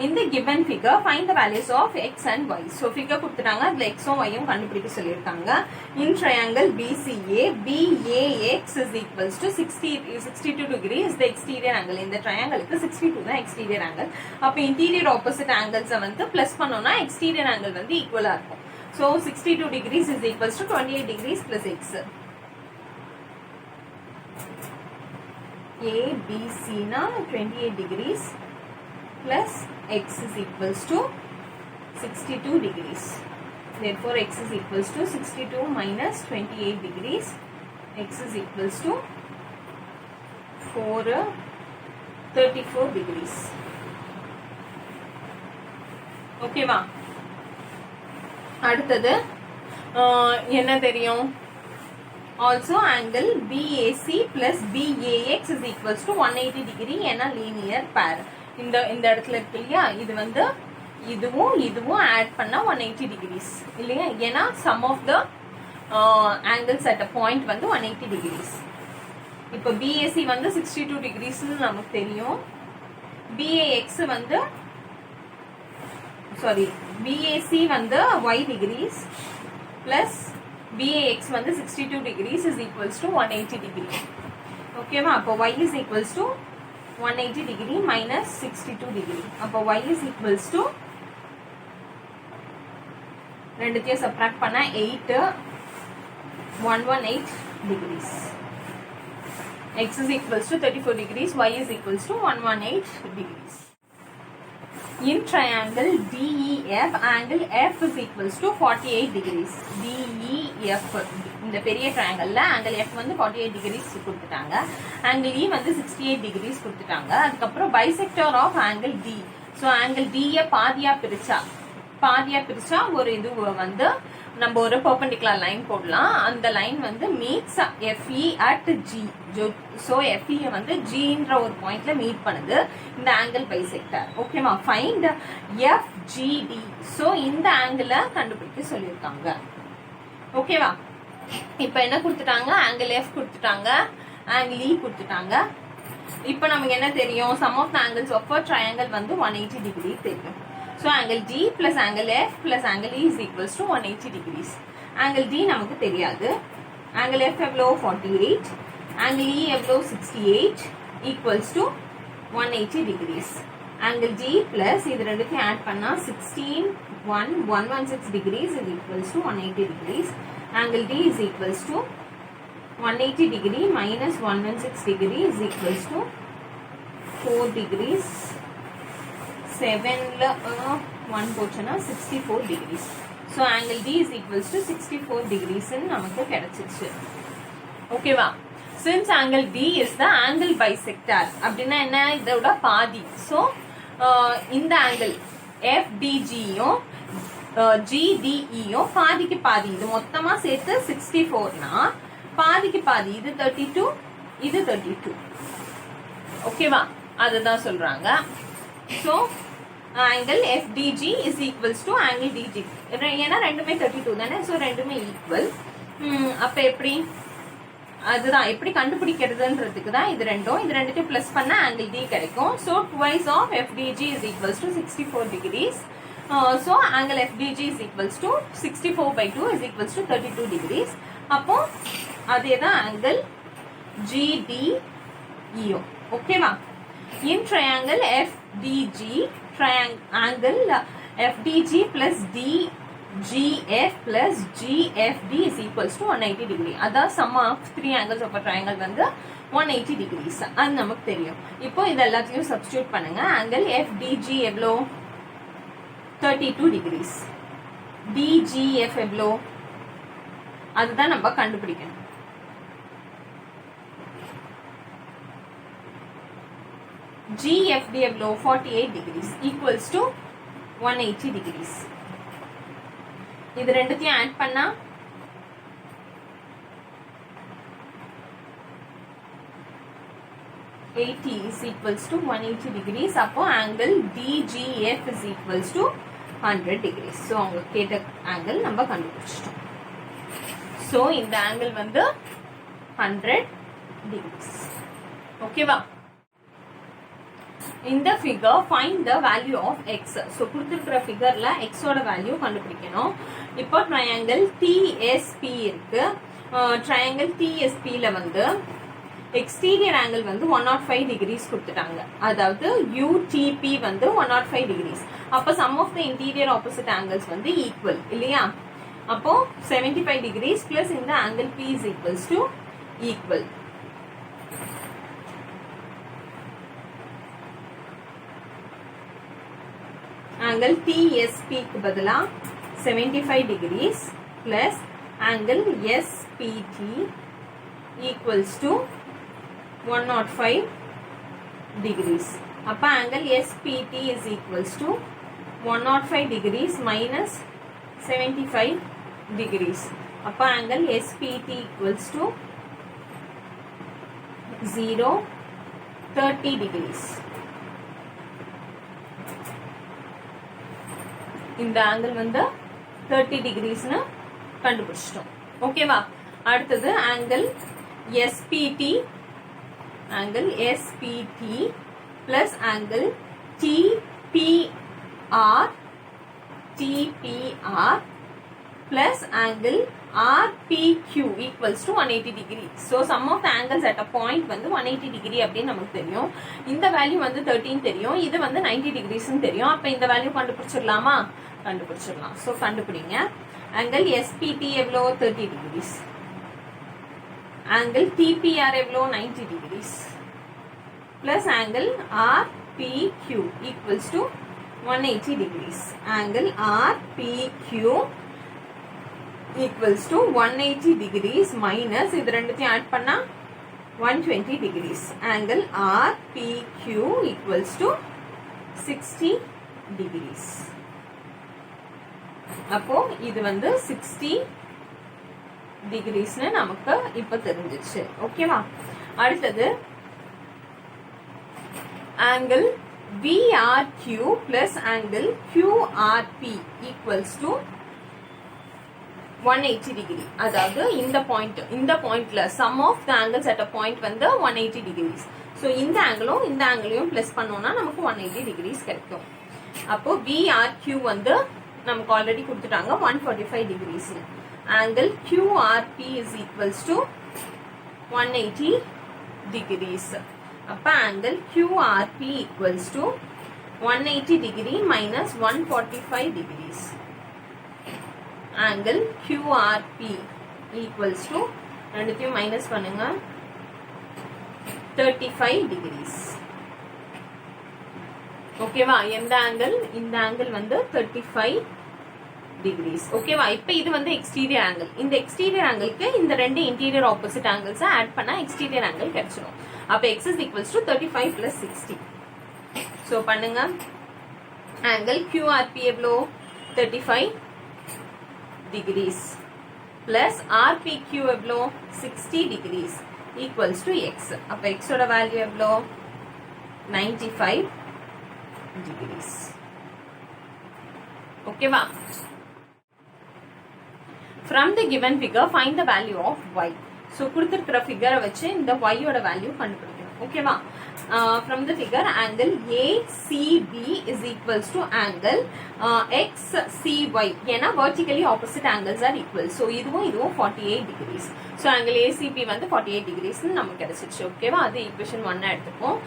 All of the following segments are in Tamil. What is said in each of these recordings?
In the given figure, find the values of x and y. So figure கொடுத்துட்டாங்க அதுல x உம் y உம் கண்டுபிடிக்க சொல்லிருக்காங்க. In triangle BCA, BAX is equals to 62 degree is the exterior angle. இந்த triangleக்கு 62 தான் exterior angle. அப்ப interior opposite angles வந்து plus பண்ணோம்னா exterior angle வந்து equal-ஆ இருக்கும். So 62 degrees is equals to 28 degrees plus x. A, B, C na 28 degrees plus x is equals to 62 degrees. Therefore, x is equals to 62 minus 28 degrees. X is equals to 34 degrees. Okay va? அடுத்தது என்ன தெரியும்? Also angle BAC plus BAX is equals to 180 degree ஏன்னா linear pair. இந்த இடத்துல இருக்கு இல்லையா, இது வந்து இதுவும் ஆட் பண்ணா 180 degrees இல்லையா, ஏன்னா sum of the angles at a point வந்து 180 degrees. இப்போ BAC வந்து 62 degrees நமக்கு தெரியும். BAC வந்து BAC வந்து y degrees plus BAX வந்து 62 degrees is equals to 180 degree. Okay வா, அப்போ y is equals to 180 degree minus 62 degree. அப்போ y is equals to ரெண்டுத்தையும் subtract பண்ணா 118 degrees. X is equals to 34 degrees, y is equals to 118 degrees. In triangle DEF, angle F is equals to 48 degrees. DEF இந்த பெரிய triangleல angle F வந்து 48 degrees கொடுத்துட்டாங்க. angle E வந்து 68 degrees கொடுத்துட்டாங்க. அதுக்கப்புறம் bisector of angle D. So angle D பாதியா பிரிச்சா ஒரு இது வந்து நம்ம ஒரு perpendicular line போடலாம். அந்த லைன் வந்து meets FE at G. So FE வந்து G ன்ற ஒரு பாயிண்ட்ல மீட் பண்ணுது. இந்த angle bisector. ஓகேமா, find FGD. So இந்த angle கண்டுபிடிக்க சொல்லிருக்காங்க. ஓகேவா, இப்போ என்ன கொடுத்துட்டாங்க? angle F கொடுத்துட்டாங்க, angle E கொடுத்துட்டாங்க. இப்போ நமக்கு என்ன தெரியும்? sum of the angles of a triangle வந்து 180 degree தெரியும். So angle D plus angle F plus angle E is equals to 180 degrees. Angle D நமக்கு தெரியாது. Angle F எவ்வளோ? 48. Angle E எவ்வளோ? 68 equals to 180 degrees. Angle D plus இது ரெண்டுத்தையும் ஆட் பண்ணா 116 degrees is equals to 180 degrees. Angle D is equals to 180 degree minus 116 degree is equals to 4 degrees. 7ல 1 போச்சுன்னா 64 degrees. So angle D is equals to 64 degrees நமக்கு கிடைச்சிச்சு. ஓகேவா, since angle D is the angle bisector அப்படின்னா என்ன? இதோட பாதி. So இந்த angle FDG யும் GDE யும் பாதிக்கு பாதி. இது மொத்தமா சேர்த்து 64னா பாதிக்கு பாதி. இது 32, இது 32. ஓகேவா, அதுதான் சொல்றாங்க. So angle FDG is equals to angle DG. ஏன்னா ரெண்டுமே 32 தானே, so ரெண்டுமே ஈக்குவல். அப்ப எப்படி? அதுதான் எப்படி கண்டுபிடிக்கிறதுன்றதுக்கு தான் இது ரெண்டுத்தையும் பிளஸ் பண்ணா angle D கிடைக்கும். So twice of FDG is equals to 64 degrees. So angle FDG is equals to 64 by 2 is equals to 32 degrees. அப்போ அதேதான் angle GDEO. ஓகேவா, in triangle FDG, angle FDG plus DGF plus GFD is equals to 180 degree. அதான் sum of 3 angles of a triangle வந்து 180 degrees. அது நமக்கு தெரியும். இப்போ இது எல்லாத்தையும் substitute பண்ணுங்க. angle FDG எவ்வளோ? 32 degrees. DGF எவ்வளோ? அதுதான் நம்ம கண்டுபிடிக்கணும். GFD எவ்வளோ? 48 degrees equals to 180 degrees. இது ரெண்டுத்தையும் ஆட் பண்ணா 80 is equals to 180 degrees. அப்போ angle DGF is equals to 100 degrees. So அவங்க கேட்ட angle நம்ம கண்டுபிடிச்சிட்டோம். So இந்த angle வந்து 100 degrees. ஓகேவா? In the figure, find the value of x. So, கொடுத்திருக்கிற figureல x ஓட value கண்டுபிடிக்கணும். இப்போ triangle TSP இருக்கு. Triangle TSP ல வந்து exterior angle வந்து 105 degrees கொடுத்துட்டாங்க. அதாவது UTP வந்து 105 degrees. அப்போ sum of the interior opposite angles வந்து equal இல்லையா? அப்போ 75 degrees plus இந்த angle P is equals to equal. Angle TSP க்கு பதிலா 75 degrees plus angle SPT equals to 105 degrees. அப்ப angle SPT is equals to 105 degrees minus 75 degrees. அப்ப angle SPT equals to 30 degrees. இந்த angle வந்து 30 degrees னு கண்டுபிடிச்சிட்டோம். ஓகேவா? அடுத்தது angle SPT plus angle TPR plus angle RPQ equals to 180 degree. So sum of the angles at a point வந்து 180 degree அப்படின்னு நமக்கு தெரியும். இந்த வேல்யூ வந்து 13 தெரியும். இது வந்து 90 degrees னு தெரியும். அப்ப இந்த வேல்யூ கண்டுபிடிச்சிடலாமா? கண்டுபிடிச்சிடலாம். So கண்டுபிடிங்க. angle SPT எவ்வளோ? 30 degrees. angle TPR எவ்வளோ? 90 degrees. plus angle RPQ equals to 180 degrees. Angle RPQ equals to 180 degrees minus இது ரெண்டுத்தையும் ஆட் பண்ணா 120 degrees. Angle RPQ equals to 60 degrees. அப்போ இது வந்து 60 degrees னு நமக்கு இப்ப தெரிஞ்சிச்சு. ஓகேவா? அடுத்தது angle VRQ plus angle QRP equals to 180 degree. அதாவது இந்த பாயிண்ட்ல sum of the angles at a point வந்து 180 degrees. So இந்த ஆங்கிளையும் பிளஸ் பண்ணோம்னா நமக்கு 180 degrees கிடைக்கும். அப்போ VRQ வந்து நமக்கு ஆல்ரெடி கொடுத்துட்டாங்க 145 degrees. Angle QRP is equals to 180 degrees. அப்ப angle QRP equals to 180 degree minus 145 degrees. Angle QRP equals to ரெண்டுத்தையும் மைனஸ் பண்ணுங்க 35 degrees. ஓகேவா? எந்த ஆங்கிள்? இந்த ஆங்கிள் வந்து 35 degrees. ஓகேவா? இப்போ இது வந்து எக்ஸ்டீரியர் ஆங்கிள். இந்த எக்ஸ்டீரியர் ஆங்கிளுக்கு இந்த ரெண்டு இன்டீரியர் ஆப்போசிட் ஆங்கிள்ஸ் ஆட் பண்ணா எக்ஸ்டீரியர் ஆங்கிள் கிடைச்சிடும். அப்ப x is equals to 35 plus 60. So பண்ணுங்க. angle QRP எவ்வளோ? 35 degrees plus RPQ எவ்வளோ? 60 degrees equals to x. அப்ப x ஓட வேல்யூ எவ்வளோ? 95 degrees. ஓகேவா? From the given figure, find the value of y. So கொடுத்திருக்கிற figure வச்சு இந்த y ஓட வேல்யூ கண்டுபிடிக்கணும். ஓகேவா? From the figure, angle ACB is equals to angle XCY. ஏன்னா vertically opposite angles are equal. So இதுவும் 48 degrees. So angle ACB வந்து 48 degrees நமக்கு கிடைச்சிச்சு. ஓகேவா? அது equation 1 எடுத்துப்போம்.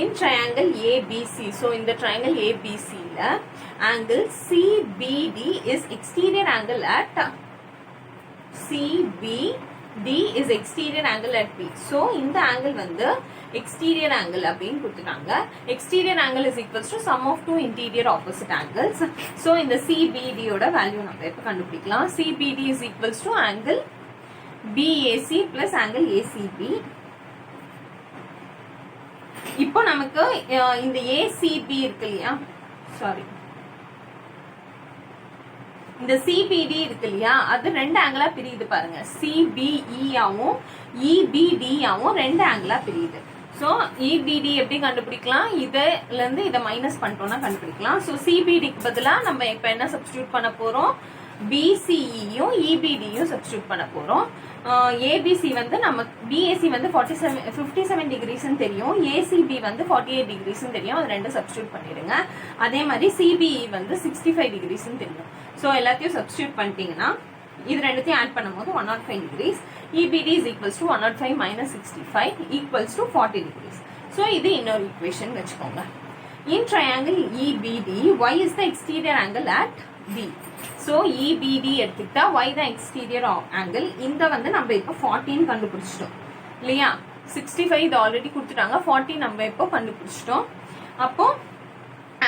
In triangle ABC. So இந்த triangle ABC ல angle CBD is exterior angle at CBD is exterior angle at B. So இந்த angle வந்து exterior angle அப்படின்னு கொடுத்துட்டாங்க. Exterior angle is equals to sum of two interior opposite angles. So இந்த CBD ஓட வேல்யூ நம்ம எப்ப கண்டுபிடிக்கலாம்? CBD is equals to angle BAC plus angle ACB. இப்போ நமக்கு இந்த ACB இருக்கு இல்லையா? சாரி, இந்த CBD இருக்கு இல்லையா? அது ரெண்டு ஆங்கிளா பிரியுது பாருங்க. CBE ஆவும் EBD ஆவும் ரெண்டு ஆங்கிளா பிரியுது. சோ EBD எப்படி கண்டுபிடிக்கலாம்? இதுல இருந்து இதை மைனஸ் பண்ணிட்டோம்னா கண்டுபிடிக்கலாம். சோ CBD க்கு பதிலா நம்ம இப்ப என்ன சப்ஸ்டிடியூட் பண்ண போறோம்? BCE யும் EBD யும் சப்ஸ்டிட்யூட் பண்ண போறோம். ABC வந்து நம்ம BAC வந்து 57 டிகிரிஸ் தெரியும், ACB வந்து 48 டிகிரிஸ் தெரியும். அது ரெண்டு சப்ஸ்டிட்யூட் பண்ணிடுங்க. அதே மாதிரி CBE வந்து 65 டிகிரிஸ் தெரியும். ஸோ எல்லாத்தையும் சப்ஸ்டிட்யூட் பண்ணிட்டீங்கன்னா இது ரெண்டுத்தையும் ஆட் பண்ணும்போது 105 decrease. EBD is equals to 105 minus 65 equals to 40 degrees. So இது இன்னொரு ஈக்குவேஷன் வச்சுக்கோங்க. In triangle EBD, y is the exterior angle at B. So EBD எடுத்துக்கிட்டா y the exterior angle. இந்த வந்து நம்ம இப்போ 14 கண்டுபிடிச்சிட்டோம் இல்லையா? 65 இது ஆல்ரெடி கொடுத்துட்டாங்க, 40 நம்ம இப்போ கண்டுபிடிச்சிட்டோம். அப்போ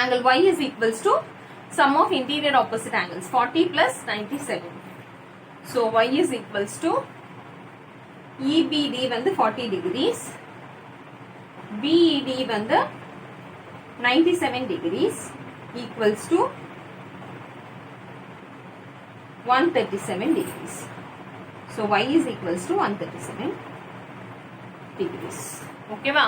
angle y is equals to sum of interior opposite angles 40 plus 97. So y is equals to EBD வந்து 40 degrees, BED வந்து 97 degrees equals to 137 degrees. So y is equals to 137 degrees. Okay, va?